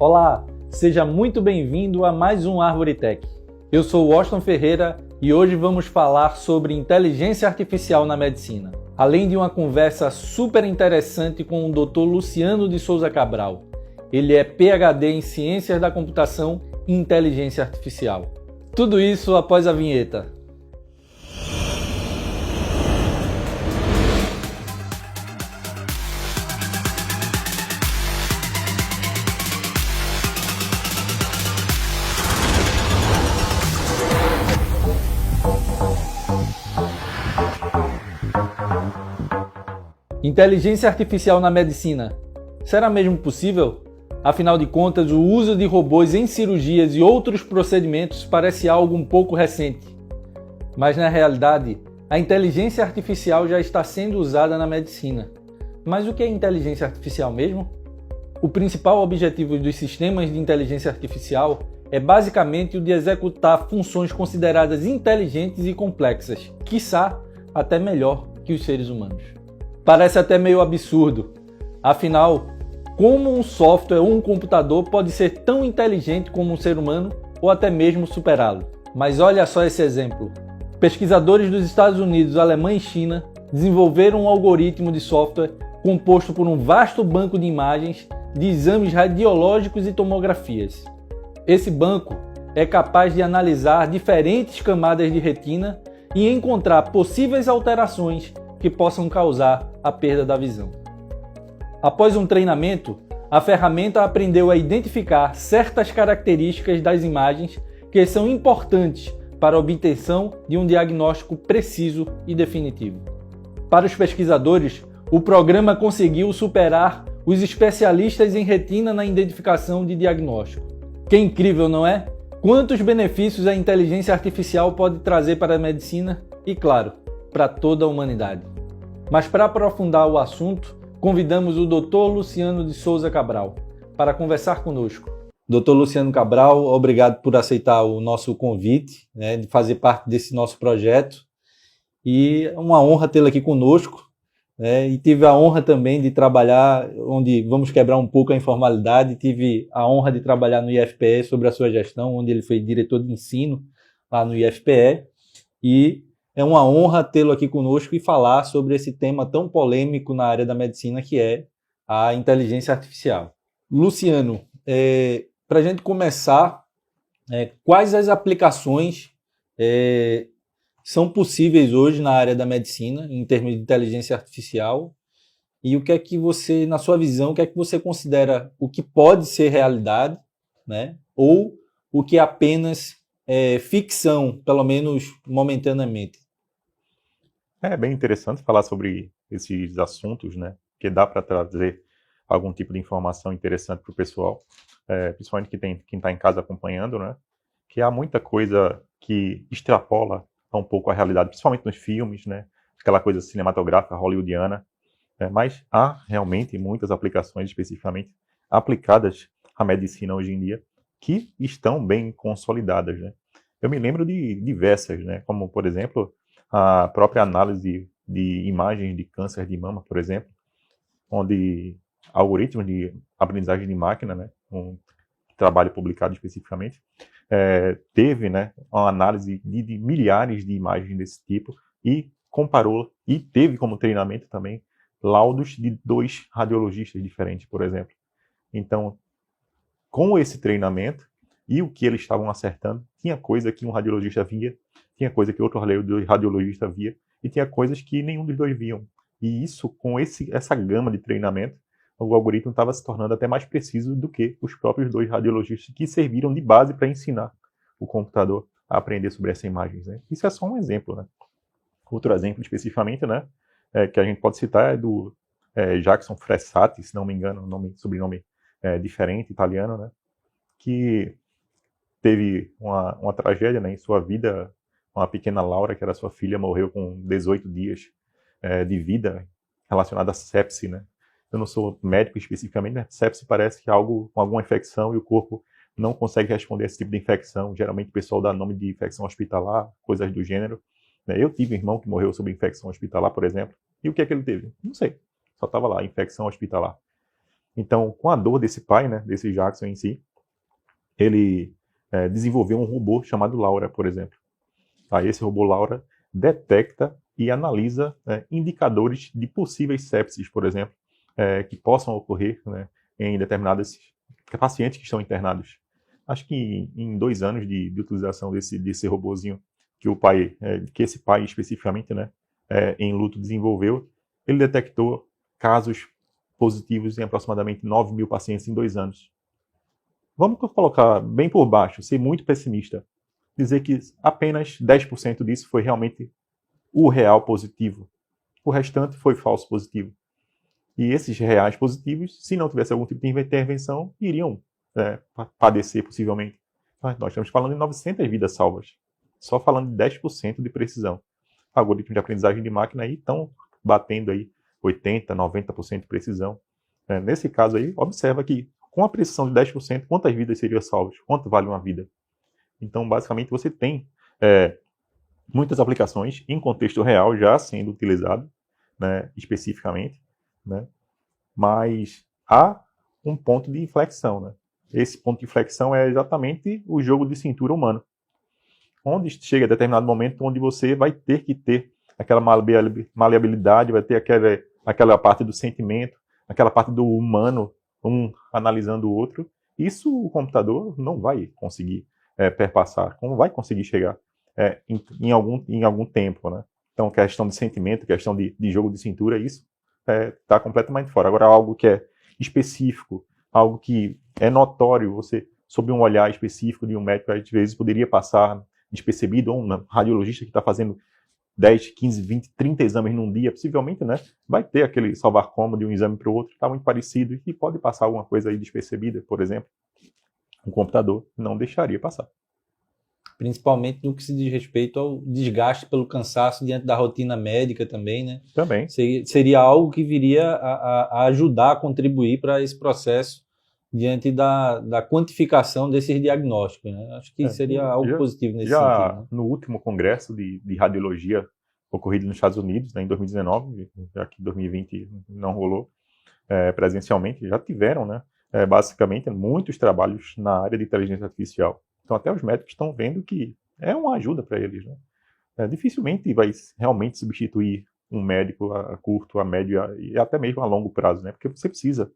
Olá, seja muito bem-vindo a mais um Árvore Tech. Eu sou Washington Ferreira e hoje vamos falar sobre inteligência artificial na medicina. Além de uma conversa super interessante com o Dr. Luciano de Souza Cabral. Ele é PhD em Ciências da Computação e Inteligência Artificial. Tudo isso após a vinheta. Inteligência artificial na medicina. Será mesmo possível? Afinal de contas, o uso de robôs em cirurgias e outros procedimentos parece algo um pouco recente. Mas na realidade, a inteligência artificial já está sendo usada na medicina. Mas o que é inteligência artificial mesmo? O principal objetivo dos sistemas de inteligência artificial é basicamente o de executar funções consideradas inteligentes e complexas, quiçá até melhor que os seres humanos. Parece até meio absurdo. Afinal, como um software ou um computador pode ser tão inteligente como um ser humano ou até mesmo superá-lo? Mas olha só esse exemplo. Pesquisadores dos Estados Unidos, Alemanha e China desenvolveram um algoritmo de software composto por um vasto banco de imagens de exames radiológicos e tomografias. Esse banco é capaz de analisar diferentes camadas de retina e encontrar possíveis alterações que possam causar a perda da visão. Após um treinamento, a ferramenta aprendeu a identificar certas características das imagens que são importantes para a obtenção de um diagnóstico preciso e definitivo. Para os pesquisadores, o programa conseguiu superar os especialistas em retina na identificação de diagnóstico. Que incrível, não é? Quantos benefícios a inteligência artificial pode trazer para a medicina e, claro, para toda a humanidade. Mas para aprofundar o assunto, convidamos o Dr. Luciano de Souza Cabral para conversar conosco. Dr. Luciano Cabral, obrigado por aceitar o nosso convite, de fazer parte desse nosso projeto. E é uma honra tê-lo aqui conosco. E tive a honra também de trabalhar, onde vamos quebrar um pouco a informalidade, tive a honra de trabalhar no IFPE sobre a sua gestão, onde ele foi diretor de ensino lá no IFPE. E é uma honra tê-lo aqui conosco e falar sobre esse tema tão polêmico na área da medicina, que é a inteligência artificial. Luciano, para a gente começar, quais as aplicações são possíveis hoje na área da medicina, em termos de inteligência artificial, e o que é que você, na sua visão, o que é que você considera o que pode ser realidade, ou o que é apenas ficção, pelo menos momentaneamente? É bem interessante falar sobre esses assuntos, que dá para trazer algum tipo de informação interessante para o pessoal, principalmente quem está em casa acompanhando, que há muita coisa que extrapola um pouco a realidade, principalmente nos filmes, aquela coisa cinematográfica hollywoodiana, mas há realmente muitas aplicações especificamente aplicadas à medicina hoje em dia que estão bem consolidadas, Eu me lembro de diversas, como, por exemplo, a própria análise de imagens de câncer de mama, por exemplo, onde algoritmos de aprendizagem de máquina, um trabalho publicado especificamente, teve uma análise de milhares de imagens desse tipo e comparou, e teve como treinamento também laudos de 2 radiologistas diferentes, por exemplo. Então, com esse treinamento e o que eles estavam acertando, tinha coisa que um radiologista via, tinha coisa que outro radiologista via, e tinha coisas que nenhum dos dois viam. E isso, com essa gama de treinamento, o algoritmo estava se tornando até mais preciso do que os próprios 2 radiologistas que serviram de base para ensinar o computador a aprender sobre essas imagens. Isso é só um exemplo. Outro exemplo, especificamente, que a gente pode citar é do Jackson Fressati, se não me engano, sobrenome diferente, italiano, que teve uma tragédia em sua vida. Uma pequena Laura, que era sua filha, morreu com 18 dias de vida relacionada a sepse, Eu não sou médico especificamente, sepse parece que é algo com alguma infecção e o corpo não consegue responder a esse tipo de infecção. Geralmente o pessoal dá nome de infecção hospitalar, coisas do gênero. Eu tive um irmão que morreu sob infecção hospitalar, por exemplo. E o que é que ele teve? Não sei. Só estava lá, infecção hospitalar. Então, com a dor desse pai, né, desse Jackson em si, ele desenvolveu um robô chamado Laura, por exemplo. Tá? Esse robô Laura detecta e analisa indicadores de possíveis sepsis, por exemplo, que possam ocorrer, né, em determinados pacientes que estão internados. Acho que em 2 anos de utilização desse robozinho que esse pai especificamente, né, em luto desenvolveu, ele detectou casos positivos em aproximadamente 9 mil pacientes em 2 anos. Vamos colocar bem por baixo, ser muito pessimista, dizer que apenas 10% disso foi realmente o real positivo. O restante foi falso positivo. E esses reais positivos, se não tivesse algum tipo de intervenção, iriam padecer possivelmente. Mas nós estamos falando de 900 vidas salvas, só falando de 10% de precisão. Algoritmos de aprendizagem de máquina aí estão batendo aí 80%, 90% de precisão. Nesse caso aí, observa que com a precisão de 10%, quantas vidas seriam salvas? Quanto vale uma vida? Então, basicamente, você tem muitas aplicações em contexto real já sendo utilizado, né, especificamente, né, mas há um ponto de inflexão. Né? Esse ponto de inflexão é exatamente o jogo de cintura humano, onde chega a determinado momento onde você vai ter que ter aquela maleabilidade, vai ter aquela parte do sentimento, aquela parte do humano, um analisando o outro. Isso o computador não vai conseguir perpassar, não vai conseguir chegar em algum tempo, né? Então, questão de sentimento, questão de jogo de cintura, isso está completamente fora. Agora, algo que é específico, algo que é notório, você, sob um olhar específico de um médico, às vezes poderia passar despercebido, ou um radiologista que está fazendo 10, 15, 20, 30 exames num dia, possivelmente, né, vai ter aquele salvar como de um exame para o outro, está muito parecido, e pode passar alguma coisa aí despercebida, por exemplo. Um computador não deixaria passar. Principalmente no que se diz respeito ao desgaste pelo cansaço diante da rotina médica também, né? Também. Seria algo que viria a ajudar, a contribuir para esse processo diante da quantificação desses diagnósticos, né? Acho que seria algo positivo nesse sentido. Né? No último congresso de radiologia ocorrido nos Estados Unidos, né, em 2019, já que 2020 não rolou presencialmente, já tiveram, né, basicamente, muitos trabalhos na área de inteligência artificial. Então, até os médicos estão vendo que é uma ajuda para eles. Né? Dificilmente vai realmente substituir um médico a curto, a médio e até mesmo a longo prazo, né? Porque você precisa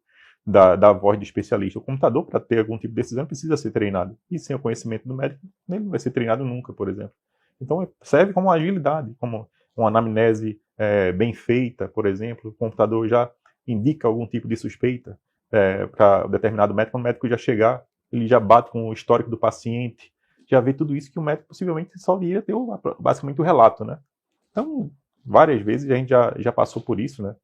da voz do especialista. O computador, para ter algum tipo de decisão, precisa ser treinado. E sem o conhecimento do médico, ele não vai ser treinado nunca, por exemplo. Então, serve como uma agilidade, como uma anamnese bem feita, por exemplo. O computador já indica algum tipo de suspeita para determinado médico. Quando o médico já chegar, ele já bate com o histórico do paciente, já vê tudo isso que o médico possivelmente só iria ter basicamente o relato, né? Então, várias vezes a gente já passou por isso, né?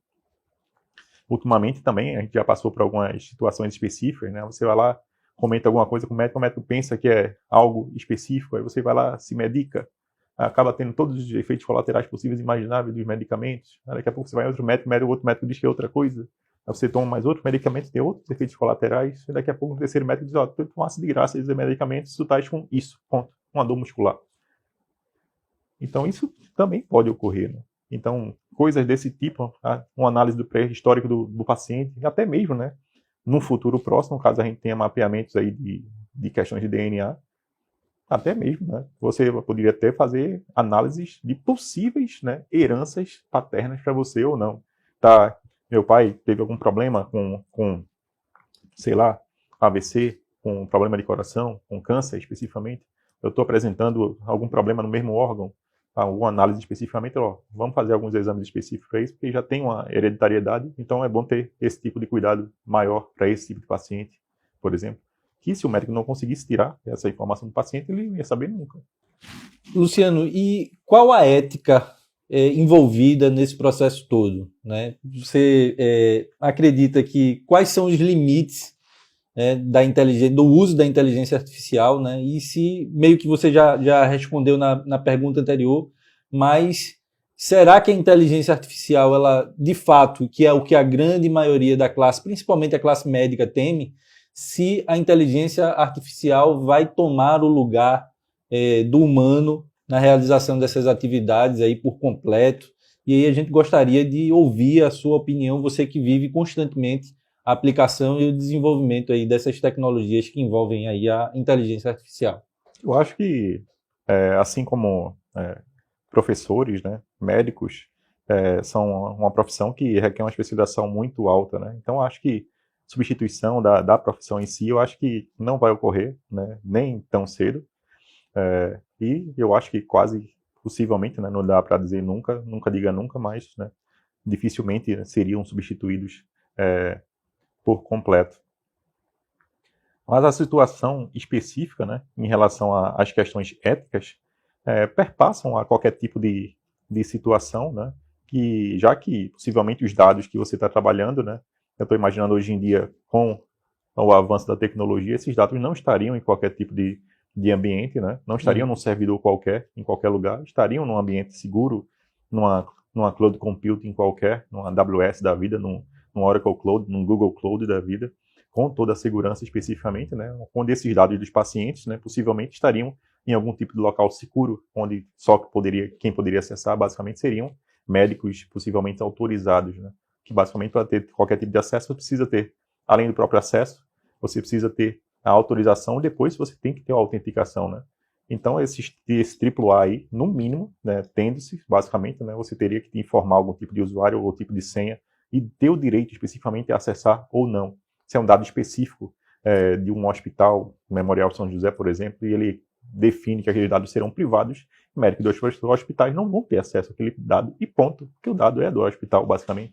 Ultimamente também a gente já passou por algumas situações específicas, né? Você vai lá, comenta alguma coisa com o médico pensa que é algo específico, aí você vai lá, se medica, acaba tendo todos os efeitos colaterais possíveis e imagináveis dos medicamentos. Daqui a pouco você vai em outro médico diz que é outra coisa. Aí você toma mais outros medicamentos, tem outros efeitos colaterais, e daqui a pouco o terceiro médico diz, tu tomasse de graça esses medicamentos, tu estás com isso, ponto, uma dor muscular. Então isso também pode ocorrer, né? Então, coisas desse tipo, uma análise do pré-histórico do paciente, até mesmo, né, no futuro próximo, caso a gente tenha mapeamentos aí de questões de DNA, até mesmo, né, você poderia até fazer análises de possíveis, né, heranças paternas para você ou não. Tá, meu pai teve algum problema com, sei lá, AVC, com problema de coração, com câncer especificamente, eu estou apresentando algum problema no mesmo órgão, alguma análise especificamente, vamos fazer alguns exames específicos para isso, porque já tem uma hereditariedade, então é bom ter esse tipo de cuidado maior para esse tipo de paciente, por exemplo, que se o médico não conseguisse tirar essa informação do paciente, ele não ia saber nunca. Luciano, e qual a ética envolvida nesse processo todo? Né? Você acredita que quais são os limites do uso da inteligência artificial, né? E se meio que você já respondeu na pergunta anterior, mas será que a inteligência artificial, ela de fato, que é o que a grande maioria da classe, principalmente a classe médica, teme, se a inteligência artificial vai tomar o lugar do humano na realização dessas atividades aí por completo? E aí a gente gostaria de ouvir a sua opinião, você que vive constantemente a aplicação e o desenvolvimento aí dessas tecnologias que envolvem aí a inteligência artificial? Eu acho que, assim como professores, né, médicos, são uma profissão que requer uma especialização muito alta, né? Então, acho que substituição da profissão em si, eu acho que não vai ocorrer, né, nem tão cedo. E eu acho que quase possivelmente, né, não dá para dizer nunca, nunca diga nunca, mas, né, dificilmente seriam substituídos por completo. Mas a situação específica, né, em relação às questões éticas, perpassam a qualquer tipo de situação, né, já que possivelmente os dados que você está trabalhando, né, eu estou imaginando hoje em dia com o avanço da tecnologia, esses dados não estariam em qualquer tipo de ambiente, né, não estariam num servidor qualquer, em qualquer lugar, estariam num ambiente seguro, numa cloud computing qualquer, numa AWS da vida, num Oracle Cloud, num Google Cloud da vida, com toda a segurança especificamente, né, onde esses dados dos pacientes, né, possivelmente estariam em algum tipo de local seguro, onde só quem poderia acessar basicamente seriam médicos possivelmente autorizados, né, que basicamente para ter qualquer tipo de acesso você precisa ter, além do próprio acesso, você precisa ter a autorização, depois você tem que ter a autenticação, né. Então esse AAA aí, no mínimo, né, tendo-se, basicamente, né, você teria que informar algum tipo de usuário ou tipo de senha e ter o direito especificamente a acessar ou não. Se é um dado específico de um hospital, Memorial São José, por exemplo, e ele define que aqueles dados serão privados, médicos dos hospitais não vão ter acesso àquele dado e ponto, porque o dado é do hospital, basicamente.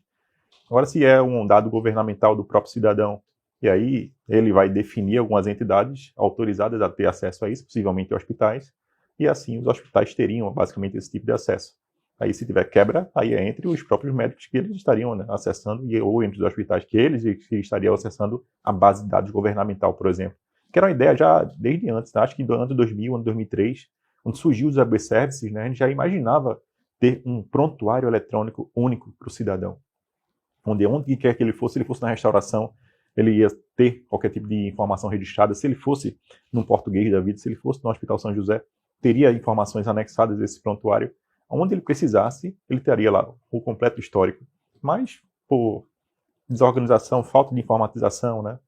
Agora, se é um dado governamental do próprio cidadão, e aí ele vai definir algumas entidades autorizadas a ter acesso a isso, possivelmente hospitais, e assim os hospitais teriam basicamente esse tipo de acesso. Aí se tiver quebra, aí é entre os próprios médicos que eles estariam, né, acessando, ou entre os hospitais que eles estariam acessando a base de dados governamental, por exemplo. Que era uma ideia já desde antes, né? Acho que no ano 2000, ano 2003, quando surgiu os web services, né, a gente já imaginava ter um prontuário eletrônico único para o cidadão. Onde quer que ele fosse na restauração, ele ia ter qualquer tipo de informação registrada. Se ele fosse num português da vida, se ele fosse no Hospital São José, teria informações anexadas a esse prontuário. Onde ele precisasse, ele teria lá o completo histórico. Mas, por desorganização, falta de informatização, né,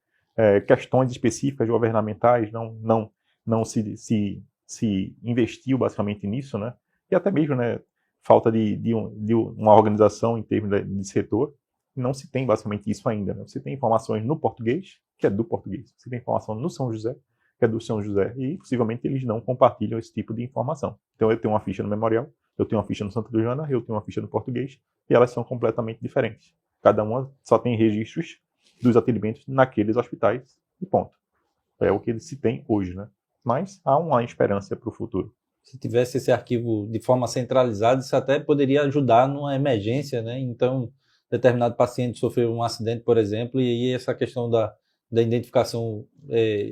questões específicas governamentais, não se investiu basicamente nisso, né, e até mesmo, né, falta de uma organização em termos de setor, não se tem basicamente isso ainda. Né? Você tem informações no português, que é do português. Você tem informação no São José, que é do São José, e possivelmente eles não compartilham esse tipo de informação. Então eu tenho uma ficha no Memorial, eu tenho uma ficha no Santa Lujana, eu tenho uma ficha no português, e elas são completamente diferentes. Cada uma só tem registros dos atendimentos naqueles hospitais, e ponto. É o que se tem hoje, né? Mas há uma esperança para o futuro. Se tivesse esse arquivo de forma centralizada, isso até poderia ajudar numa emergência, né? Então, determinado paciente sofreu um acidente, por exemplo, e aí essa questão da identificação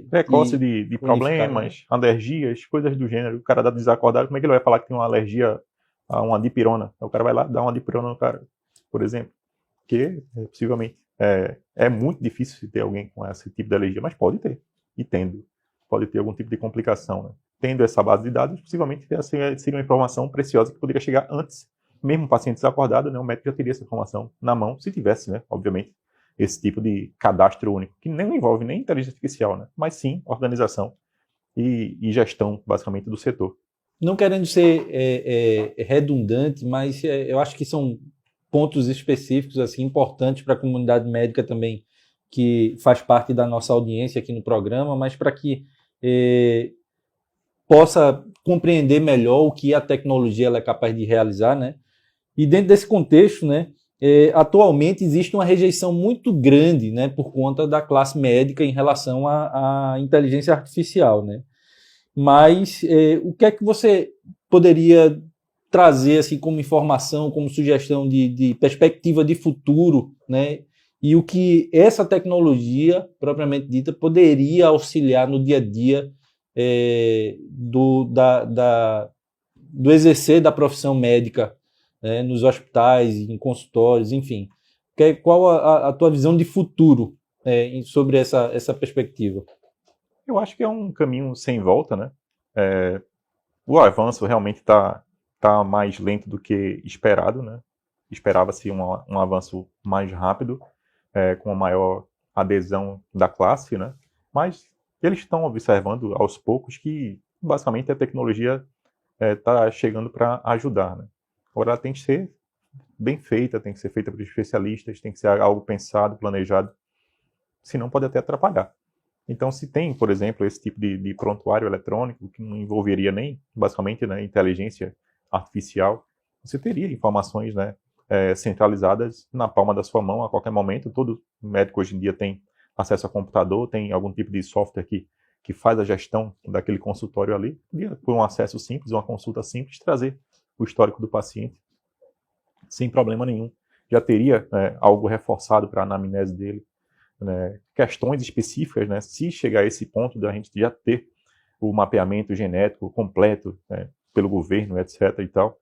precoce de problemas, alergias, coisas do gênero. O cara dá desacordado, como é que ele vai falar que tem uma alergia a uma dipirona? O cara vai lá dar uma dipirona no cara, por exemplo. Que possivelmente é muito difícil ter alguém com esse tipo de alergia, mas pode ter. E tendo. Pode ter algum tipo de complicação, né? Tendo essa base de dados, possivelmente seria uma informação preciosa que poderia chegar antes. Mesmo o paciente desacordado, né, o médico já teria essa informação na mão, se tivesse, né, obviamente, esse tipo de cadastro único, que não envolve nem inteligência artificial, né, mas sim organização e gestão, basicamente, do setor. Não querendo ser redundante, mas eu acho que são pontos específicos assim importantes para a comunidade médica também, que faz parte da nossa audiência aqui no programa, mas para que possa compreender melhor o que a tecnologia ela é capaz de realizar, né? E dentro desse contexto, né, atualmente existe uma rejeição muito grande, né, por conta da classe médica em relação à inteligência artificial, né? Mas o que é que você poderia trazer assim como informação, como sugestão de perspectiva de futuro, né? E o que essa tecnologia, propriamente dita, poderia auxiliar no dia a dia do exercer da profissão médica, né, nos hospitais, em consultórios, enfim. Qual a tua visão de futuro sobre essa perspectiva? Eu acho que é um caminho sem volta, né? O avanço realmente está mais lento do que esperado, né? Esperava-se um avanço mais rápido, com uma maior adesão da classe, né? Mas eles estão observando aos poucos que, basicamente, a tecnologia está chegando para ajudar, né? Agora, ela tem que ser bem feita, tem que ser feita por especialistas, tem que ser algo pensado, planejado, senão pode até atrapalhar. Então, se tem, por exemplo, esse tipo de prontuário eletrônico, que não envolveria nem, basicamente, né, inteligência artificial, você teria informações, né, centralizadas na palma da sua mão a qualquer momento. Todo médico hoje em dia tem acesso a computador, tem algum tipo de software que faz a gestão daquele consultório ali. Podia, por um acesso simples, uma consulta simples, trazer o histórico do paciente sem problema nenhum. Já teria algo reforçado para a anamnese dele, né, questões específicas, né, se chegar a esse ponto da gente já ter o mapeamento genético completo, né, pelo governo, etc. e tal,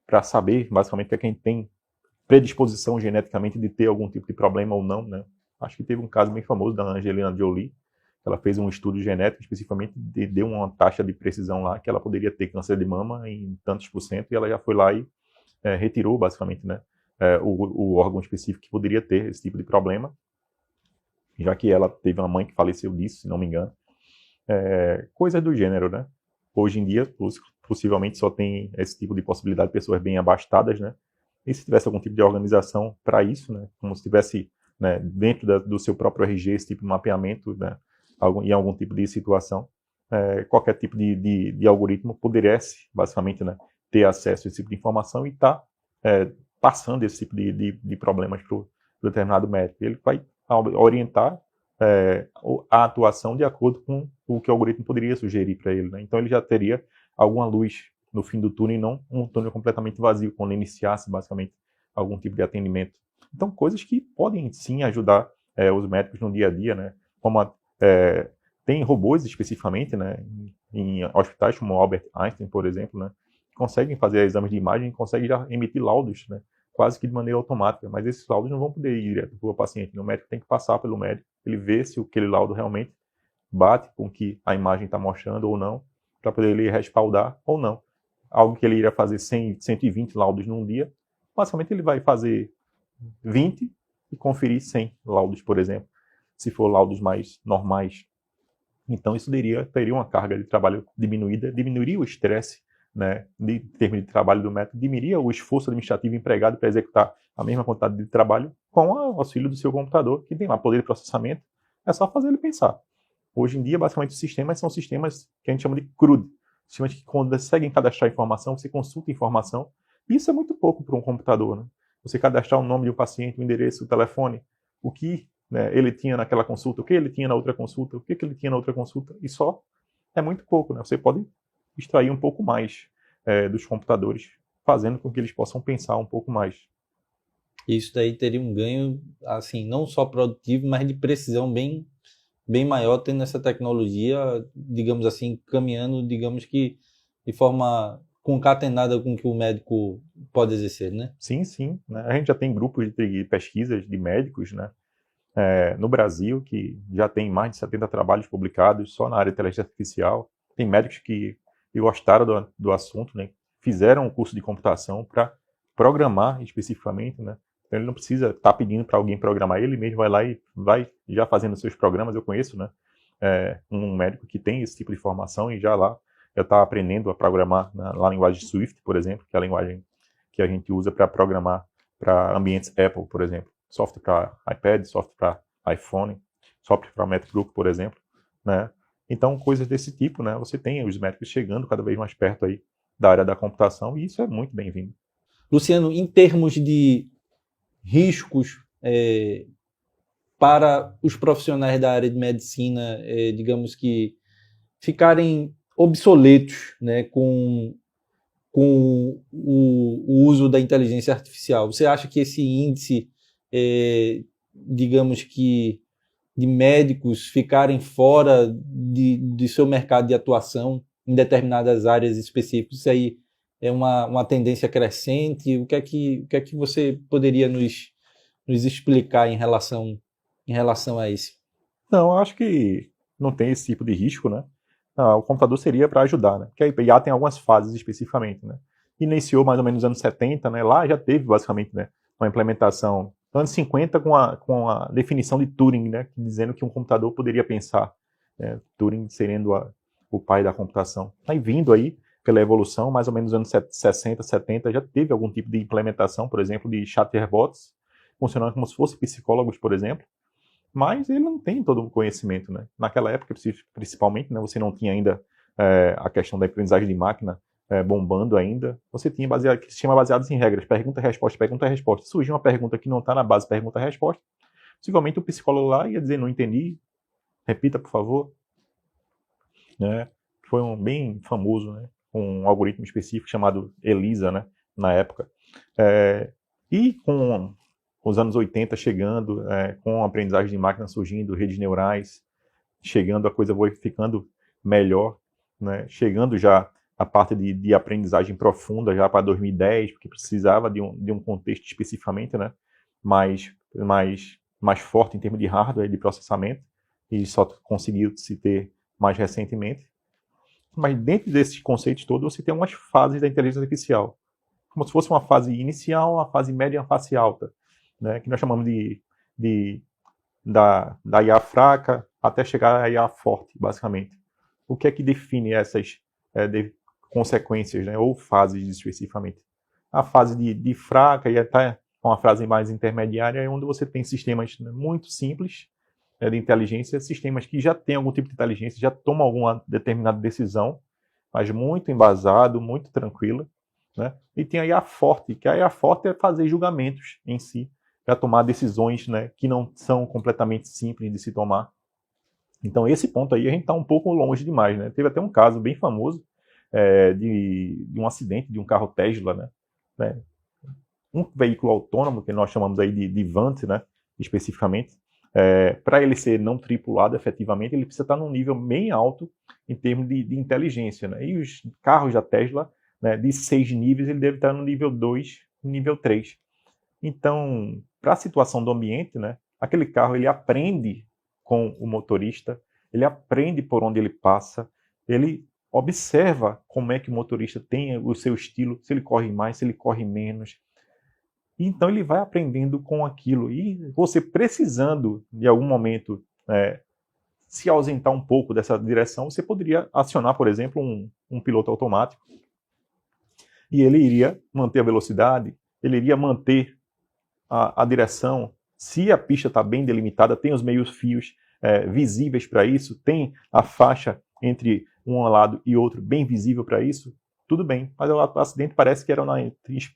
para saber, basicamente, que quem tem predisposição geneticamente de ter algum tipo de problema ou não, né. Acho que teve um caso bem famoso da Angelina Jolie. Ela fez um estudo genético, especificamente, deu uma taxa de precisão lá, que ela poderia ter câncer de mama em tantos %, e ela já foi lá e retirou, basicamente, né, o órgão específico que poderia ter esse tipo de problema, já que ela teve uma mãe que faleceu disso, se não me engano. Coisas do gênero, né? Hoje em dia, possivelmente só tem esse tipo de possibilidade de pessoas bem abastadas, né? E se tivesse algum tipo de organização para isso, né? Como se tivesse, né, dentro do seu próprio RG esse tipo de mapeamento, né, em algum tipo de situação, qualquer tipo de algoritmo pudesse, basicamente, né, ter acesso a esse tipo de informação e estar passando esse tipo de problemas para o determinado médico. Ele vai orientar a atuação de acordo com o que o algoritmo poderia sugerir para ele, né? Então ele já teria alguma luz no fim do túnel e não um túnel completamente vazio, quando iniciasse, basicamente, algum tipo de atendimento. Então, coisas que podem, sim, ajudar os médicos no dia a dia, né? Como tem robôs, especificamente, né, em hospitais como o Albert Einstein, por exemplo, né, que conseguem fazer exames de imagem, conseguem já emitir laudos, né, quase que de maneira automática, mas esses laudos não vão poder ir direto para o paciente. O médico tem que passar pelo médico, ele vê se aquele laudo realmente bate com o que a imagem está mostrando ou não, para poder ele respaldar ou não. Algo que ele iria fazer 100, 120 laudos num dia, basicamente ele vai fazer 20 e conferir 100 laudos, por exemplo, se for laudos mais normais. Então isso teria uma carga de trabalho diminuída, diminuiria o estresse, né, em termos de trabalho do médico, diminuiria o esforço administrativo empregado para executar a mesma quantidade de trabalho com o auxílio do seu computador, que tem lá poder de processamento, é só fazer ele pensar. Hoje em dia, basicamente, os sistemas são sistemas que a gente chama de CRUD, sistemas que conseguem cadastrar informação, você consulta informação, e isso é muito pouco para um computador, né? Você cadastrar o nome de um paciente, o endereço, o telefone, o que, né, ele tinha naquela consulta, o que ele tinha na outra consulta, o que ele tinha na outra consulta, e só é muito pouco, né? Você pode extrair um pouco mais dos computadores, fazendo com que eles possam pensar um pouco mais. Isso daí teria um ganho, assim, não só produtivo, mas de precisão bem maior, tendo essa tecnologia, digamos assim, caminhando, digamos que de forma concatenada com o que o médico pode exercer, né? Sim, sim. Né? A gente já tem grupos de pesquisas de médicos, né, no Brasil, que já tem mais de 70 trabalhos publicados só na área de inteligência artificial. Tem médicos que gostaram do assunto, né, fizeram um curso de computação para programar especificamente, né? Então ele não precisa estar pedindo para alguém programar, ele mesmo vai lá e vai já fazendo seus programas. Eu conheço, né, um médico que tem esse tipo de formação e já está aprendendo a programar na linguagem Swift, por exemplo, que é a linguagem que a gente usa para programar para ambientes Apple, por exemplo. Software para iPad, software para iPhone, software para MacBook, por exemplo, né? Então, coisas desse tipo, né? Você tem os médicos chegando cada vez mais perto aí da área da computação e isso é muito bem-vindo. Luciano, em termos de riscos para os profissionais da área de medicina, digamos que ficarem obsoletos, né, com o uso da inteligência artificial, você acha que esse índice, digamos que, de médicos ficarem fora de seu mercado de atuação em determinadas áreas específicas, isso aí é uma tendência crescente? O que é que você poderia nos explicar em relação a isso? Não, eu acho que não tem esse tipo de risco, né? O computador seria para ajudar, né? Porque a IA tem algumas fases especificamente, né? Iniciou mais ou menos nos anos 70, né? Lá já teve basicamente, né, uma implementação anos 50 com a definição de Turing, né, dizendo que um computador poderia pensar, né, Turing sendo o pai da computação. Aí vindo aí, pela evolução, mais ou menos nos anos 60, 70, já teve algum tipo de implementação, por exemplo, de chatterbots, funcionando como se fossem psicólogos, por exemplo, mas ele não tem todo o conhecimento, né? Naquela época, principalmente, né, você não tinha ainda a questão da aprendizagem de máquina bombando ainda. Você tinha sistema baseados em regras, pergunta-resposta, pergunta-resposta. Surgiu uma pergunta que não está na base pergunta-resposta, possivelmente o psicólogo lá ia dizer, não entendi, repita, por favor. Né? Foi bem famoso, né? Um algoritmo específico chamado ELIZA, né? Na época. E com os anos 80 chegando, com a aprendizagem de máquina surgindo, redes neurais, chegando, a coisa foi ficando melhor, né? Chegando já a parte de aprendizagem profunda já para 2010, porque precisava de um contexto especificamente, né? mais forte em termos de hardware e de processamento, e só conseguiu se ter mais recentemente. Mas dentro desses conceitos todos, você tem umas fases da inteligência artificial, como se fosse uma fase inicial, uma fase média e uma fase alta, né? Que nós chamamos da IA fraca até chegar à IA forte, basicamente. O que é que define essas consequências, né, ou fases especificamente? A fase de fraca e até uma fase mais intermediária é onde você tem sistemas, né, muito simples de inteligência, sistemas que já têm algum tipo de inteligência, já tomam alguma determinada decisão, mas muito embasado, muito tranquila, né? E tem a IA forte, que a IA forte é fazer julgamentos em si, para tomar decisões, né, que não são completamente simples de se tomar. Então, esse ponto aí a gente está um pouco longe demais, né? Teve até um caso bem famoso de um acidente de um carro Tesla, né? Um veículo autônomo, que nós chamamos aí de Vant, né, especificamente, para ele ser não tripulado efetivamente, ele precisa estar num nível bem alto em termos de inteligência, né? E os carros da Tesla, né, de 6 níveis, ele deve estar no nível 2, nível 3. Então, para a situação do ambiente, né, aquele carro ele aprende com o motorista, ele aprende por onde ele passa, ele observa como é que o motorista tem o seu estilo, se ele corre mais, se ele corre menos. Então ele vai aprendendo com aquilo. E você precisando, de algum momento, se ausentar um pouco dessa direção, você poderia acionar, por exemplo, um piloto automático. E ele iria manter a velocidade, ele iria manter a direção. Se a pista está bem delimitada, tem os meios fios visíveis para isso, tem a faixa entre um lado e outro bem visível para isso, tudo bem. Mas o acidente parece que era na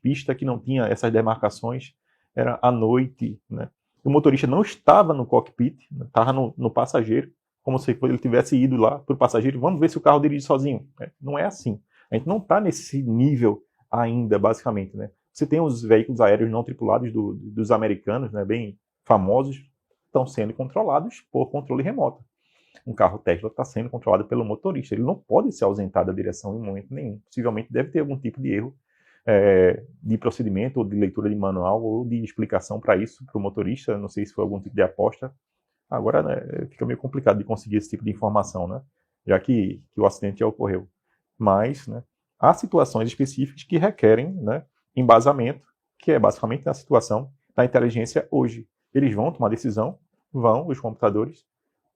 pista que não tinha essas demarcações, era à noite, né? O motorista não estava no cockpit, estava no passageiro, como se ele tivesse ido lá para o passageiro, vamos ver se o carro dirige sozinho. Não é assim. A gente não está nesse nível ainda, basicamente, né? Você tem os veículos aéreos não tripulados dos americanos, né, bem famosos, estão sendo controlados por controle remoto. Um carro Tesla está sendo controlado pelo motorista. Ele não pode se ausentar da direção em momento nenhum. Possivelmente deve ter algum tipo de erro de procedimento, ou de leitura de manual, ou de explicação para isso, para o motorista. Não sei se foi algum tipo de aposta. Agora, né, fica meio complicado de conseguir esse tipo de informação, né, já que o acidente já ocorreu. Mas, né, há situações específicas que requerem, né, embasamento, que é basicamente a situação da inteligência hoje. Eles vão tomar decisão, os computadores,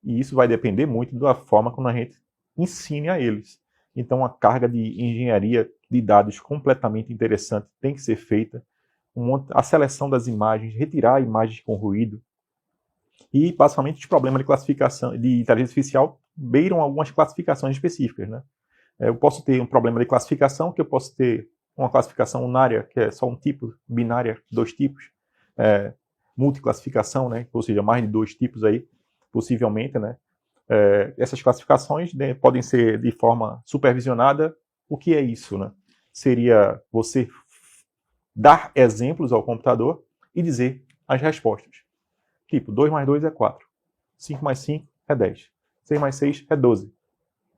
e isso vai depender muito da forma como a gente ensine a eles. Então, a carga de engenharia de dados completamente interessante tem que ser feita, a seleção das imagens, retirar imagens com ruído, e basicamente os problemas de classificação de inteligência artificial beiram algumas classificações específicas, né? Eu posso ter um problema de classificação, que eu posso ter uma classificação unária, que é só um tipo, binária, 2 tipos, multiclassificação, né? Ou seja, mais de 2 tipos aí, possivelmente, né? Essas classificações, né, podem ser de forma supervisionada. O que é isso, né? Seria você dar exemplos ao computador e dizer as respostas. Tipo, 2 mais 2 é 4. 5 mais 5 é 10. 6 mais 6 é 12.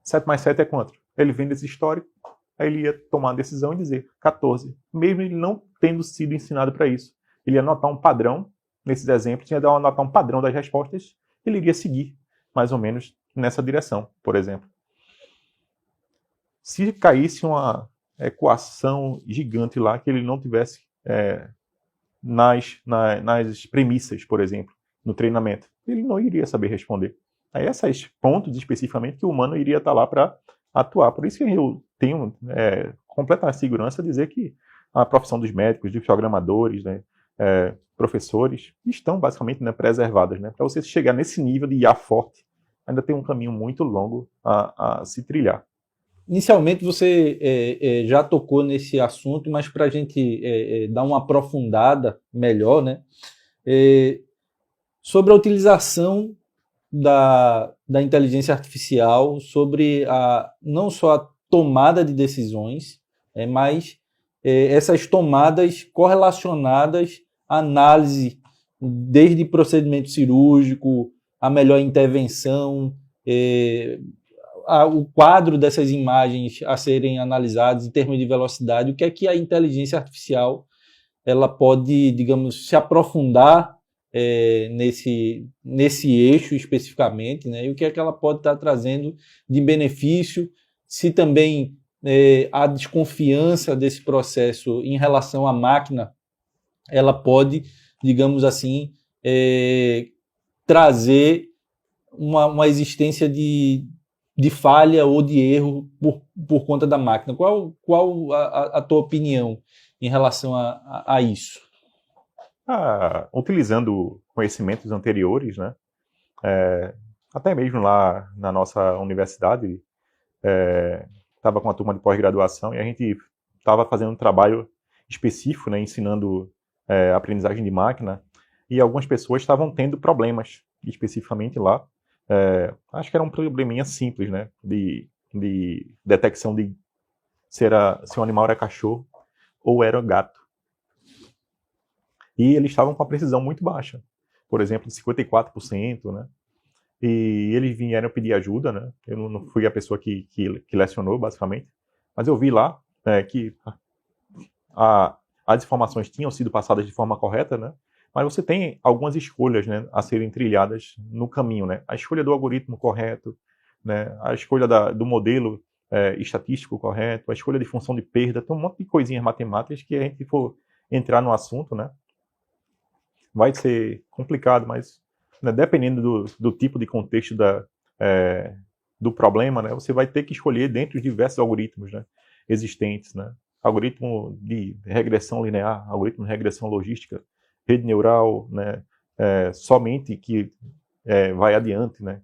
7 mais 7 é quanto? Ele vem desse histórico, aí ele ia tomar a decisão e dizer 14. Mesmo ele não tendo sido ensinado para isso. Ele ia anotar um padrão, nesses exemplos, ia anotar um padrão das respostas, ele iria seguir, mais ou menos, nessa direção, por exemplo. Se caísse uma equação gigante lá, que ele não tivesse nas premissas, por exemplo, no treinamento. Ele não iria saber responder. Aí esses pontos especificamente que o humano iria estar lá para atuar. Por isso que eu tenho completa segurança de dizer que a profissão dos médicos, dos programadores, né, professores, estão basicamente, né, preservadas. Né? Para você chegar nesse nível de IA forte, ainda tem um caminho muito longo a se trilhar. Inicialmente você já tocou nesse assunto, mas para a gente dar uma aprofundada melhor, né, sobre a utilização da inteligência artificial, sobre não só a tomada de decisões, mas essas tomadas correlacionadas à análise, desde procedimento cirúrgico, a melhor intervenção, o quadro dessas imagens a serem analisadas em termos de velocidade, o que é que a inteligência artificial ela pode, digamos, se aprofundar nesse eixo especificamente, né? E o que é que ela pode estar trazendo de benefício, se também a desconfiança desse processo em relação à máquina, ela pode, digamos assim, trazer uma existência de falha ou de erro por conta da máquina. Qual a tua opinião em relação a isso? Utilizando conhecimentos anteriores, né? Até mesmo lá na nossa universidade, estava com uma turma de pós-graduação e a gente estava fazendo um trabalho específico, né, ensinando aprendizagem de máquina, e algumas pessoas estavam tendo problemas, especificamente lá. Acho que era um probleminha simples, né, de detecção de se o animal era cachorro ou era gato. E eles estavam com a precisão muito baixa, por exemplo, de 54%, né? E eles vieram pedir ajuda, né? Eu não fui a pessoa que lecionou, basicamente, mas eu vi lá que as informações tinham sido passadas de forma correta, né? Mas você tem algumas escolhas, né, a serem trilhadas no caminho, né? A escolha do algoritmo correto, né? A escolha do modelo estatístico correto, a escolha de função de perda, tem um monte de coisinhas matemáticas que a gente for entrar no assunto, né? Vai ser complicado, mas, né, dependendo do tipo de contexto do problema, né, você vai ter que escolher dentre os diversos algoritmos, né, existentes, né, algoritmo de regressão linear, algoritmo de regressão logística, rede neural, né, somente que vai adiante, né,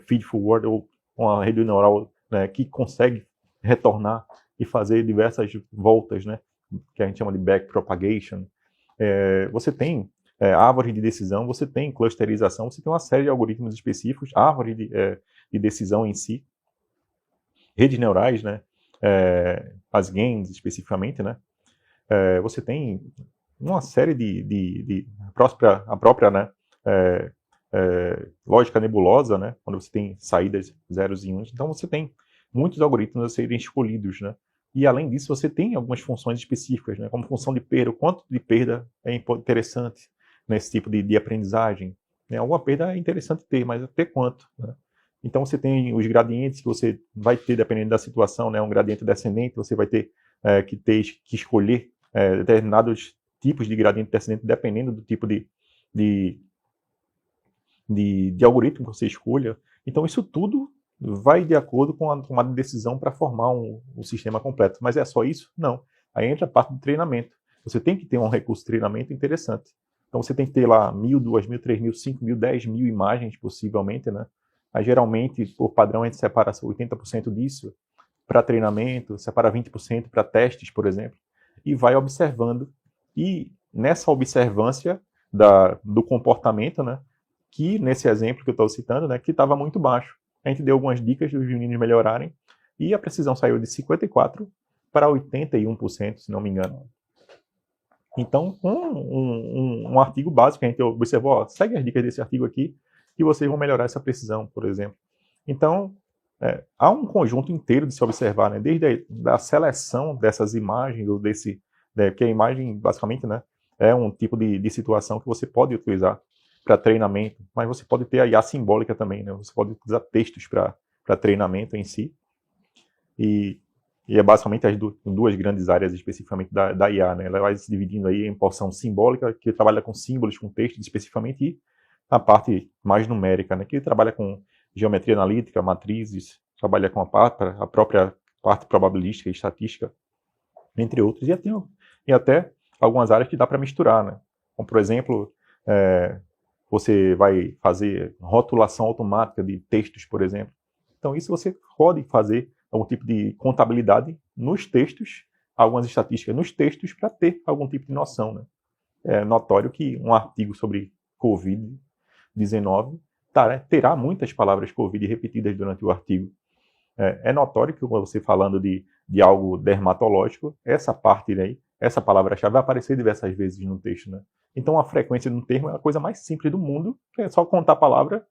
feed forward, ou uma rede neural, né, que consegue retornar e fazer diversas voltas, né, que a gente chama de backpropagation. Você tem árvore de decisão, você tem clusterização, você tem uma série de algoritmos específicos, árvore de decisão em si, redes neurais, né, as GANs especificamente, né, você tem uma série a própria né, lógica nebulosa, né, quando você tem saídas zeros e uns, então você tem muitos algoritmos a serem escolhidos, né, e além disso você tem algumas funções específicas, né, como função de perda, o quanto de perda é interessante nesse tipo de aprendizagem, né? Alguma perda é interessante ter, mas até quanto, né? Então você tem os gradientes que você vai ter, dependendo da situação, né? Um gradiente descendente, você vai ter que escolher determinados tipos de gradiente descendente, dependendo do tipo de algoritmo que você escolha. Então isso tudo vai de acordo com a tomada de decisão para formar um sistema completo. Mas é só isso? Não. Aí entra a parte do treinamento. Você tem que ter um recurso de treinamento interessante. Então você tem que ter lá 1.000, 2.000, 3.000, 5.000, 10.000 imagens, possivelmente, né? Aí, geralmente, por padrão, a gente separa 80% disso para treinamento, separa 20% para testes, por exemplo, e vai observando. E nessa observância do comportamento, né, que nesse exemplo que eu estou citando, né, que estava muito baixo. A gente deu algumas dicas dos meninos melhorarem e a precisão saiu de 54% para 81%, se não me engano. Então, um artigo básico, a gente observou, segue as dicas desse artigo aqui, que vocês vão melhorar essa precisão, por exemplo. Então, há um conjunto inteiro de se observar, né, desde a seleção dessas imagens, ou porque a imagem, basicamente, né, é um tipo de situação que você pode utilizar para treinamento, mas você pode ter a IA simbólica também, né, você pode utilizar textos para treinamento em si. E E é basicamente as duas grandes áreas especificamente da IA, né? Ela vai se dividindo aí em porção simbólica, que trabalha com símbolos, com textos especificamente, e a parte mais numérica, né? Que trabalha com geometria analítica, matrizes, trabalha com a própria parte probabilística e estatística, entre outros. E até algumas áreas que dá para misturar, né? Como, por exemplo, você vai fazer rotulação automática de textos, por exemplo. Então, isso você pode fazer algum tipo de contabilidade nos textos, algumas estatísticas nos textos, para ter algum tipo de noção, né? É notório que um artigo sobre Covid-19 terá muitas palavras Covid repetidas durante o artigo. É notório que você falando de algo dermatológico, essa parte aí, essa palavra-chave vai aparecer diversas vezes no texto, né? Então, a frequência de um termo é a coisa mais simples do mundo, que é só contar a palavra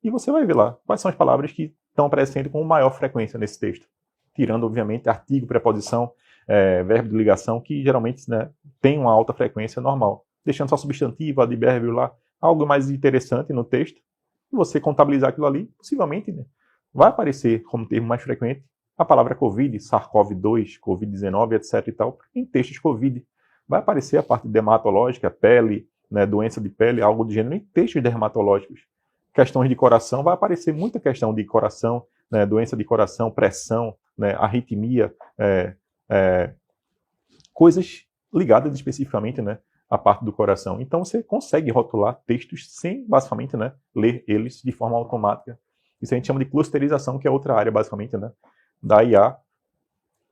e você vai ver lá quais são as palavras que estão aparecendo com maior frequência nesse texto. Tirando, obviamente, artigo, preposição, verbo de ligação, que geralmente, né, tem uma alta frequência normal. Deixando só substantivo, advérbio lá, algo mais interessante no texto, e você contabilizar aquilo ali, possivelmente, né, vai aparecer como termo mais frequente a palavra Covid, SARS-CoV-2, Covid-19, etc. e tal, em textos Covid. Vai aparecer a parte dermatológica, pele, né, doença de pele, algo do gênero, em textos dermatológicos. Questões de coração, vai aparecer muita questão de coração, né, doença de coração, pressão, né, arritmia, coisas ligadas especificamente, né, à parte do coração. Então você consegue rotular textos sem, basicamente, né, ler eles de forma automática. Isso a gente chama de clusterização, que é outra área, basicamente, né, da IA.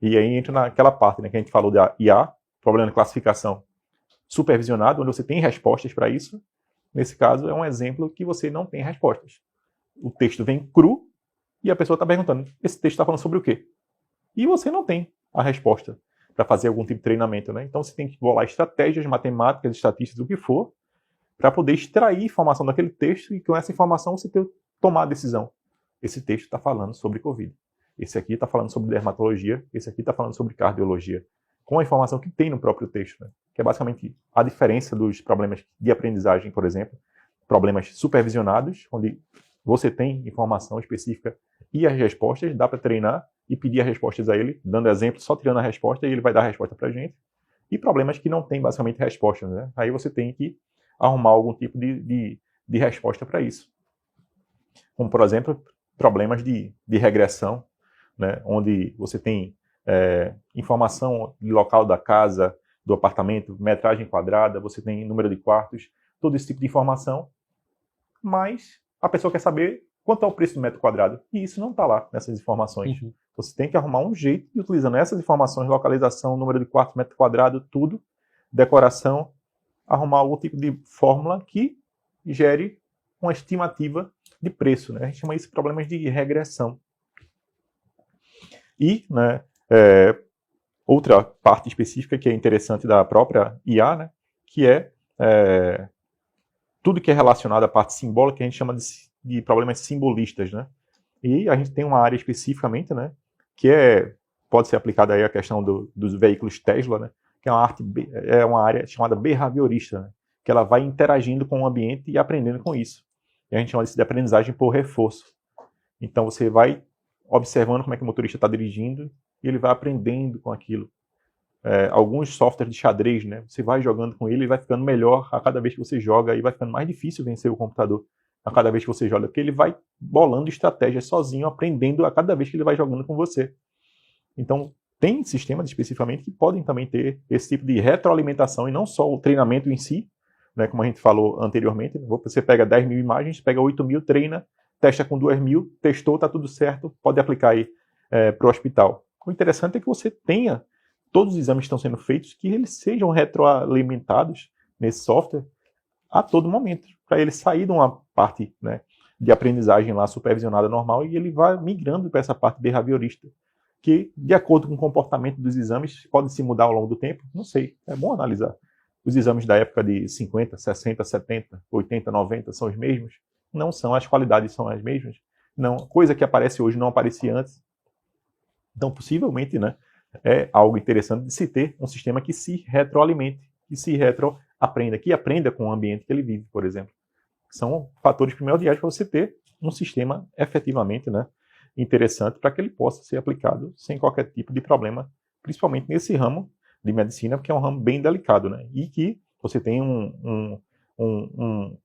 E aí entra naquela parte, né, que a gente falou da IA, problema de classificação supervisionado, onde você tem respostas para isso. Nesse caso, é um exemplo que você não tem respostas. O texto vem cru e a pessoa está perguntando, esse texto está falando sobre o quê? E você não tem a resposta para fazer algum tipo de treinamento, né? Então você tem que bolar estratégias matemáticas, estatísticas, o que for, para poder extrair informação daquele texto e com essa informação você tomar a decisão. Esse texto está falando sobre Covid. Esse aqui está falando sobre dermatologia. Esse aqui está falando sobre cardiologia. Com a informação que tem no próprio texto, né? Que é basicamente a diferença dos problemas de aprendizagem, por exemplo, problemas supervisionados, onde você tem informação específica e as respostas, dá para treinar e pedir as respostas a ele, dando exemplo, só tirando a resposta, e ele vai dar a resposta para a gente. E problemas que não tem basicamente respostas, né? Aí você tem que arrumar algum tipo de resposta para isso. Como, por exemplo, problemas de regressão, né? Onde você tem informação do local da casa, do apartamento, metragem quadrada, você tem número de quartos, todo esse tipo de informação, mas a pessoa quer saber quanto é o preço do metro quadrado, e isso não está lá nessas informações. Uhum. Você tem que arrumar um jeito de, utilizando essas informações, localização, número de quartos, metro quadrado, tudo, decoração, arrumar algum tipo de fórmula que gere uma estimativa de preço, né? A gente chama isso de problemas de regressão. E, né, outra parte específica que é interessante da própria IA, né, que é tudo que é relacionado à parte simbólica, que a gente chama de problemas simbolistas, né? E a gente tem uma área especificamente, né, que pode ser aplicada aí a questão dos veículos Tesla, né, que é uma área chamada behaviorista, né, que ela vai interagindo com o ambiente e aprendendo com isso. E a gente chama isso de aprendizagem por reforço. Então você vai observando como é que o motorista está dirigindo e ele vai aprendendo com aquilo. Alguns softwares de xadrez, né? Você vai jogando com ele e vai ficando melhor a cada vez que você joga, e vai ficando mais difícil vencer o computador a cada vez que você joga, porque ele vai bolando estratégias sozinho, aprendendo a cada vez que ele vai jogando com você. Então, tem sistemas especificamente que podem também ter esse tipo de retroalimentação, e não só o treinamento em si, né, como a gente falou anteriormente. Você pega 10 mil imagens, pega 8 mil, treina, testa com 2 mil, testou, está tudo certo, pode aplicar aí para o hospital. O interessante é que você tenha todos os exames que estão sendo feitos, que eles sejam retroalimentados nesse software a todo momento, para ele sair de uma parte, né, de aprendizagem lá supervisionada normal e ele vai migrando para essa parte behaviorista, que, de acordo com o comportamento dos exames, pode se mudar ao longo do tempo, não sei, é bom analisar. Os exames da época de 50, 60, 70, 80, 90 são os mesmos? Não são, as qualidades são as mesmas. Não, coisa que aparece hoje não aparecia antes. Então, possivelmente, né, é algo interessante de se ter um sistema que se retroalimente, que se retroaprenda, que aprenda com o ambiente que ele vive, por exemplo. São fatores primordiais para você ter um sistema efetivamente, né, interessante para que ele possa ser aplicado sem qualquer tipo de problema, principalmente nesse ramo de medicina, porque é um ramo bem delicado, né? E que você tem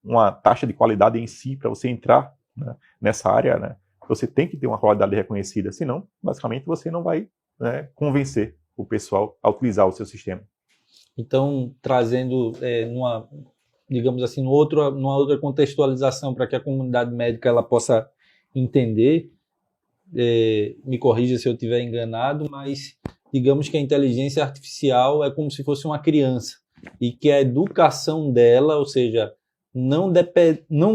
uma taxa de qualidade em si para você entrar, né, nessa área, né? Você tem que ter uma qualidade reconhecida, senão, basicamente, você não vai, né, convencer o pessoal a utilizar o seu sistema. Então, trazendo digamos assim, numa outra contextualização para que a comunidade médica ela possa entender, me corrija se eu estiver enganado, mas digamos que a inteligência artificial é como se fosse uma criança e que a educação dela, ou seja, não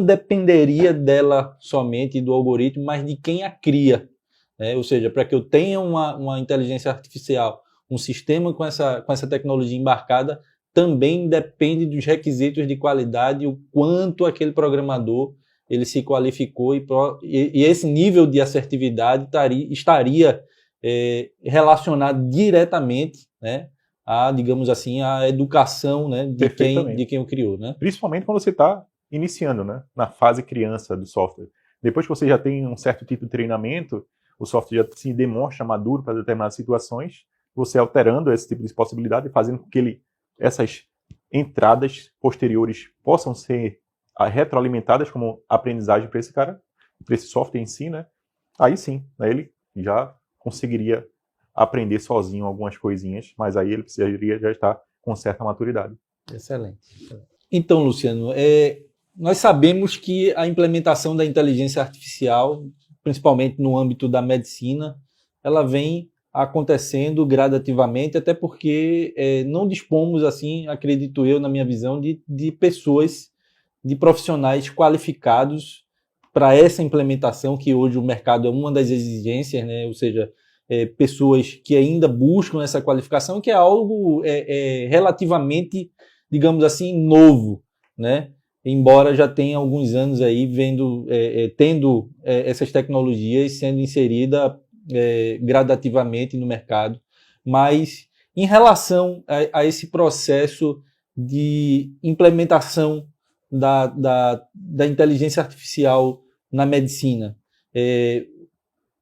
dependeria dela somente do algoritmo, mas de quem a cria, né? Ou seja, para que eu tenha uma inteligência artificial, um sistema com essa tecnologia embarcada, também depende dos requisitos de qualidade, o quanto aquele programador ele se qualificou e esse nível de assertividade estaria relacionado diretamente, né, digamos assim, a educação, né, de quem o criou, né? Principalmente quando você está iniciando, né, na fase criança do software. Depois que você já tem um certo tipo de treinamento, o software já se demonstra maduro para determinadas situações, você alterando esse tipo de possibilidade, fazendo com que essas entradas posteriores possam ser retroalimentadas como aprendizagem para esse cara, para esse software em si, né? Aí sim, né, ele já conseguiria aprender sozinho algumas coisinhas, mas aí ele precisaria já estar com certa maturidade. Excelente. Então, Luciano, nós sabemos que a implementação da inteligência artificial, principalmente no âmbito da medicina, ela vem acontecendo gradativamente, até porque não dispomos, assim, acredito eu, na minha visão, de pessoas, de profissionais qualificados para essa implementação, que hoje o mercado é uma das exigências, né? Ou seja, pessoas que ainda buscam essa qualificação, que é algo relativamente, digamos assim, novo, né? Embora já tenha alguns anos aí tendo essas tecnologias sendo inseridas gradativamente no mercado, mas em relação a esse processo de implementação da inteligência artificial na medicina,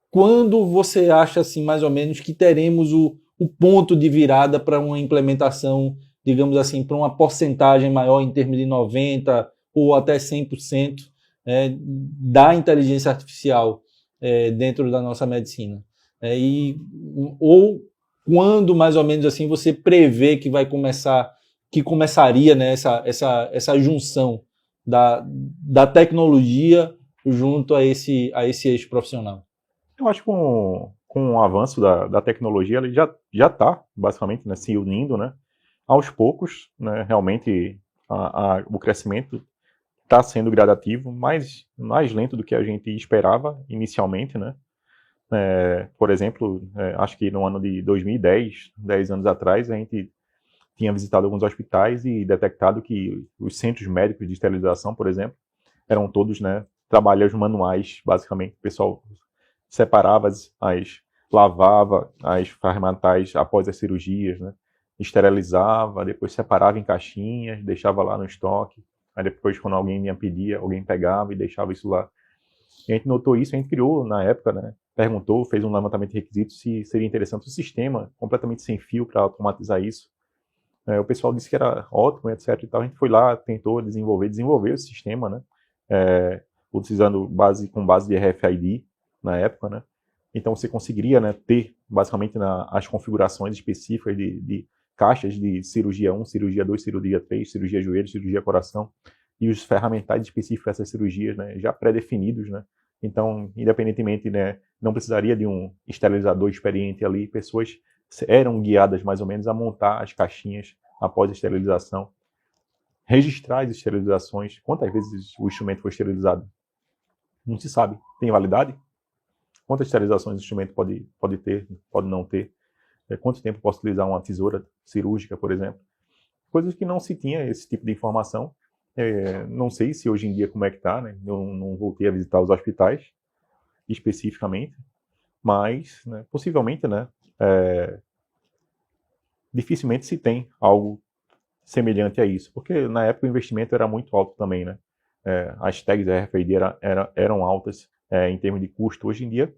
quando você acha, assim, mais ou menos, que teremos o ponto de virada para uma implementação, digamos assim, para uma porcentagem maior em termos de 90% ou até 100% da inteligência artificial dentro da nossa medicina? Ou quando, mais ou menos assim, você prevê que começaria, né, essa junção da tecnologia junto a esse eixo profissional? Eu acho que com o avanço da tecnologia, ele já está, basicamente, né, se unindo, né, aos poucos, né, realmente o crescimento está sendo gradativo, mais lento do que a gente esperava inicialmente, né. Por exemplo, acho que no ano de 2010, 10 anos atrás, a gente tinha visitado alguns hospitais e detectado que os centros médicos de esterilização, por exemplo, eram todos, né, trabalhos manuais, basicamente. O pessoal separava, lavava as ferramentais após as cirurgias, né, esterilizava, depois separava em caixinhas, deixava lá no estoque. Aí depois, quando alguém vinha pedir, alguém pegava e deixava isso lá. E a gente notou isso, a gente criou na época, né, perguntou, fez um levantamento de requisitos se seria interessante um sistema completamente sem fio para automatizar isso. O pessoal disse que era ótimo, etc. E tal. A gente foi lá, tentou desenvolver esse sistema, né, utilizando com base de RFID na época, né. Então você conseguiria, né, ter basicamente as configurações específicas de caixas de cirurgia 1, cirurgia 2, cirurgia 3, cirurgia joelho, cirurgia coração, e os ferramentais específicos dessas cirurgias, né, já pré-definidos, né. Então, independentemente, né, não precisaria de um esterilizador experiente ali, pessoas eram guiadas mais ou menos a montar as caixinhas após a esterilização, registrar as esterilizações, quantas vezes o instrumento foi esterilizado. Não se sabe. Tem validade? Quantas esterilizações o instrumento pode ter, pode não ter? Quanto tempo posso utilizar uma tesoura cirúrgica, por exemplo? Coisas que não se tinha esse tipo de informação. Não sei se hoje em dia como é que está, né? Eu não voltei a visitar os hospitais especificamente, mas, né, possivelmente, né, dificilmente se tem algo semelhante a isso, porque na época o investimento era muito alto também, né? As tags RFID eram altas em termos de custo. Hoje em dia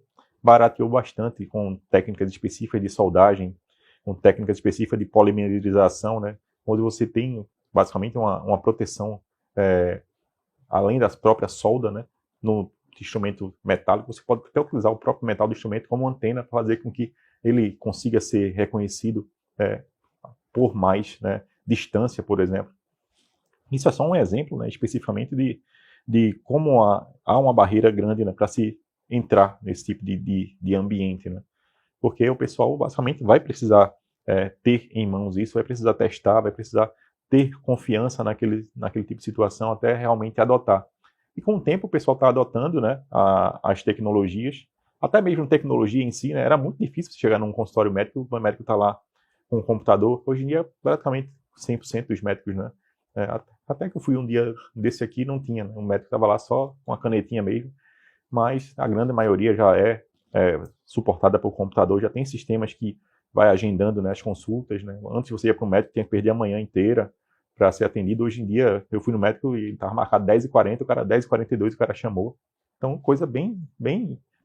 barateou bastante com técnicas específicas de soldagem, com técnicas específicas de polimerização, né, onde você tem basicamente uma proteção, além das próprias soldas, né, no instrumento metálico. Você pode até utilizar o próprio metal do instrumento como antena para fazer com que ele consiga ser reconhecido por mais, né, distância, por exemplo. Isso é só um exemplo, né, especificamente de como há uma barreira grande, né, para se entrar nesse tipo de ambiente, né? Porque o pessoal basicamente vai precisar ter em mãos isso, vai precisar testar, vai precisar ter confiança naquele tipo de situação até realmente adotar. E com o tempo o pessoal está adotando, né, as tecnologias, até mesmo tecnologia em si, né, era muito difícil chegar num consultório médico, o médico está lá com um computador. Hoje em dia, praticamente 100% dos médicos, né, até que eu fui um dia desse aqui, não tinha, né, o médico estava lá só com a canetinha mesmo, mas a grande maioria já é suportada por computador, já tem sistemas que vai agendando, né, as consultas, né. Antes você ia para o médico, tinha que perder a manhã inteira para ser atendido. Hoje em dia, eu fui no médico e estava marcado 10h40, o cara 10h42, o cara chamou. Então, coisa bem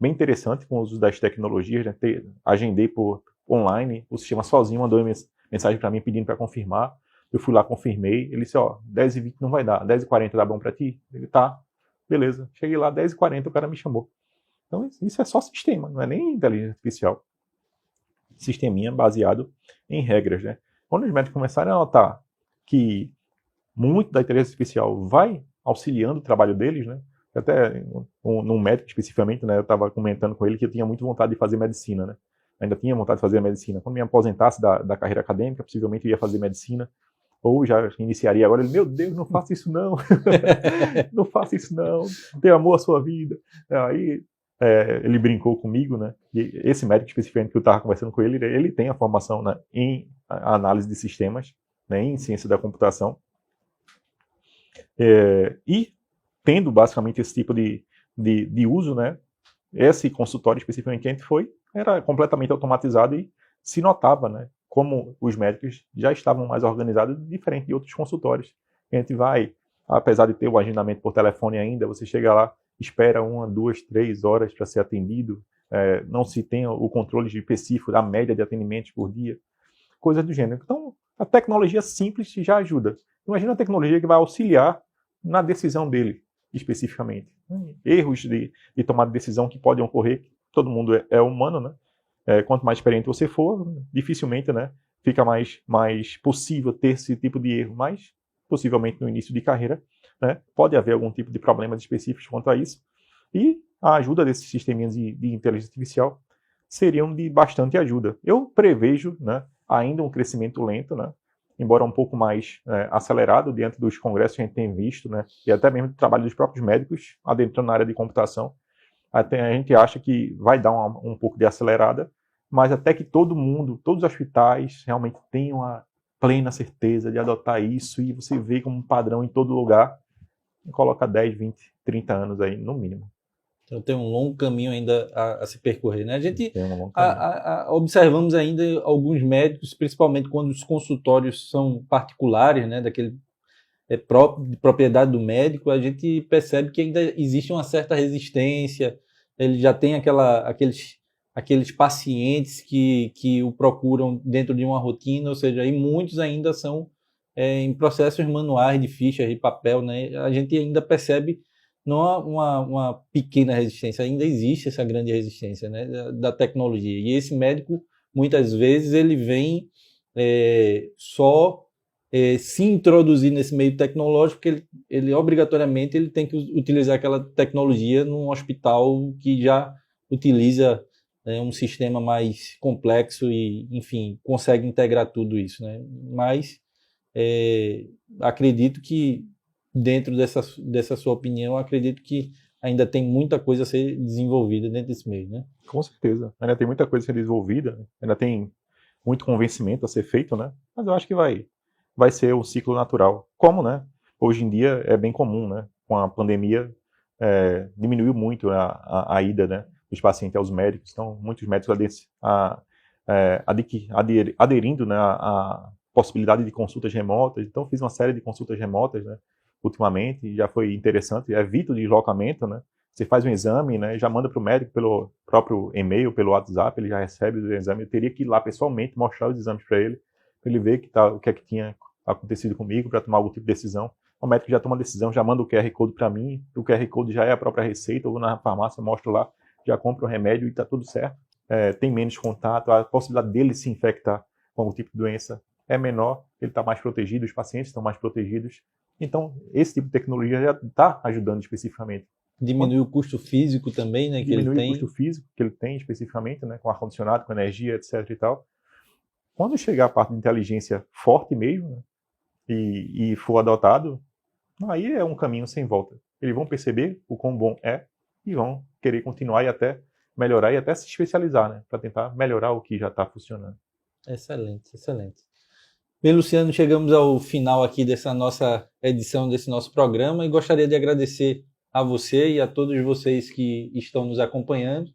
interessante com o uso das tecnologias, né. Agendei por online, o sistema sozinho mandou mensagem para mim pedindo para confirmar. Eu fui lá, confirmei, ele disse, 10h20 não vai dar, 10h40 dá bom para ti? Ele, tá, beleza. Cheguei lá, 10h40, o cara me chamou. Então, isso é só sistema, não é nem inteligência artificial. Sisteminha baseado em regras, né? Quando os médicos começarem a notar que muito da inteligência artificial vai auxiliando o trabalho deles, né? Até num médico especificamente, né? Eu estava comentando com ele que eu tinha muito vontade de fazer medicina, né? Ainda tinha vontade de fazer medicina. Quando me aposentasse da carreira acadêmica, possivelmente eu ia fazer medicina, ou já iniciaria agora. Ele, meu Deus, não faça isso não, não faça isso não, tenha amor à sua vida. Aí ele brincou comigo, né? E esse médico especificamente que eu estava conversando com ele, ele tem a formação, né, em análise de sistemas, né, em ciência da computação, e tendo basicamente esse tipo de uso, né, esse consultório especificamente que a gente foi, era completamente automatizado e se notava, né, como os médicos já estavam mais organizados, diferente de outros consultórios. A gente vai, apesar de ter o agendamento por telefone ainda, você chega lá, espera 1, 2, 3 horas para ser atendido, não se tem o controle específico da média de atendimentos por dia, coisa do gênero. Então, a tecnologia simples já ajuda. Imagina a tecnologia que vai auxiliar na decisão dele, especificamente. Erros de tomada de decisão que podem ocorrer, todo mundo é humano, né? Quanto mais experiente você for, dificilmente, né, fica mais possível ter esse tipo de erro, mas possivelmente no início de carreira, né, pode haver algum tipo de problemas específicos quanto a isso, e a ajuda desses sisteminhas de inteligência artificial seriam de bastante ajuda. Eu prevejo, né, ainda um crescimento lento, né, embora um pouco mais acelerado diante dos congressos que a gente tem visto, né, e até mesmo do trabalho dos próprios médicos adentrando na área de computação. Até a gente acha que vai dar um pouco de acelerada, mas até que todo mundo, todos os hospitais realmente tenham a plena certeza de adotar isso e você vê como um padrão em todo lugar, coloca 10, 20, 30 anos aí, no mínimo. Então tem um longo caminho ainda a se percorrer, né? A gente observamos ainda alguns médicos, principalmente quando os consultórios são particulares, né, daquele próprio de propriedade do médico, a gente percebe que ainda existe uma certa resistência. Ele já tem aqueles pacientes que o procuram dentro de uma rotina, ou seja, e muitos ainda são em processos manuais de fichas de papel, né? A gente ainda percebe não uma pequena resistência, ainda existe essa grande resistência, né, da tecnologia. E esse médico, muitas vezes, ele vem só se introduzir nesse meio tecnológico, porque ele obrigatoriamente ele tem que utilizar aquela tecnologia num hospital que já utiliza um sistema mais complexo e, enfim, consegue integrar tudo isso, né? Mas acredito que, dentro dessa sua opinião, acredito que ainda tem muita coisa a ser desenvolvida dentro desse meio, né? Com certeza. Ainda tem muita coisa a ser desenvolvida, ainda tem muito convencimento a ser feito, né? Mas eu acho que vai ser o ciclo natural. Como, né? Hoje em dia é bem comum, né? Com a pandemia, diminuiu muito a ida, né, dos pacientes aos médicos. Então, muitos médicos aderindo, né, à possibilidade de consultas remotas. Então, fiz uma série de consultas remotas, né, ultimamente, e já foi interessante. Evita o deslocamento, né? Você faz um exame, né, já manda para o médico pelo próprio e-mail, pelo WhatsApp, ele já recebe o exame. Eu teria que ir lá pessoalmente mostrar os exames para ele ver o que é que tinha acontecido comigo, para tomar algum tipo de decisão. O médico já toma a decisão, já manda o QR Code para mim, o QR Code já é a própria receita, eu vou na farmácia, mostro lá, já compro o remédio e está tudo certo. Tem menos contato, a possibilidade dele se infectar com algum tipo de doença é menor, ele está mais protegido, os pacientes estão mais protegidos. Então, esse tipo de tecnologia já está ajudando especificamente. Diminui o custo físico também, né, que ele tem. Diminui o custo físico que ele tem especificamente, né, com ar-condicionado, com energia, etc. e tal. Quando chegar a parte de inteligência forte mesmo, né, e for adotado, aí é um caminho sem volta. Eles vão perceber o quão bom é e vão querer continuar e até melhorar e até se especializar, né, para tentar melhorar o que já está funcionando. Excelente, excelente. Bem, Luciano, chegamos ao final aqui dessa nossa edição, desse nosso programa, e gostaria de agradecer a você e a todos vocês que estão nos acompanhando,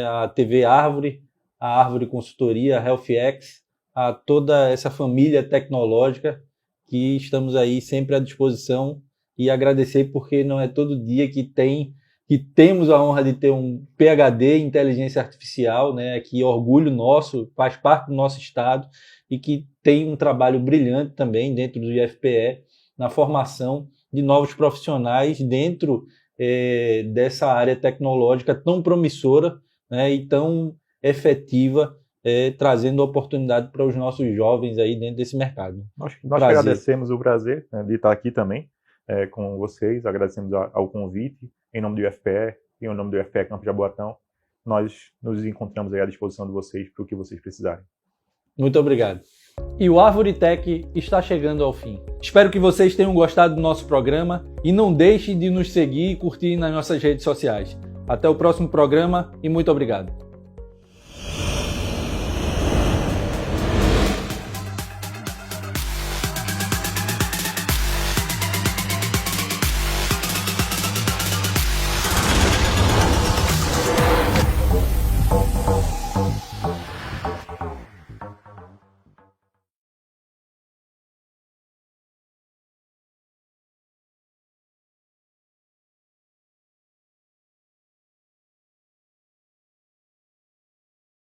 a TV Árvore, a Árvore Consultoria, a HealthX, a toda essa família tecnológica que estamos aí sempre à disposição, e agradecer porque não é todo dia que temos a honra de ter um PhD em inteligência artificial, né, que orgulho nosso, faz parte do nosso estado e que tem um trabalho brilhante também dentro do IFPE na formação de novos profissionais dentro dessa área tecnológica tão promissora, né, e tão efetiva, trazendo oportunidade para os nossos jovens aí dentro desse mercado. Nós agradecemos o prazer, né, de estar aqui também com vocês, agradecemos ao convite, em nome do IFPE, em nome do IFPE Campo de Jaboatão. Nós nos encontramos aí à disposição de vocês para o que vocês precisarem. Muito obrigado. E o Árvore Tech está chegando ao fim. Espero que vocês tenham gostado do nosso programa e não deixe de nos seguir e curtir nas nossas redes sociais. Até o próximo programa e muito obrigado.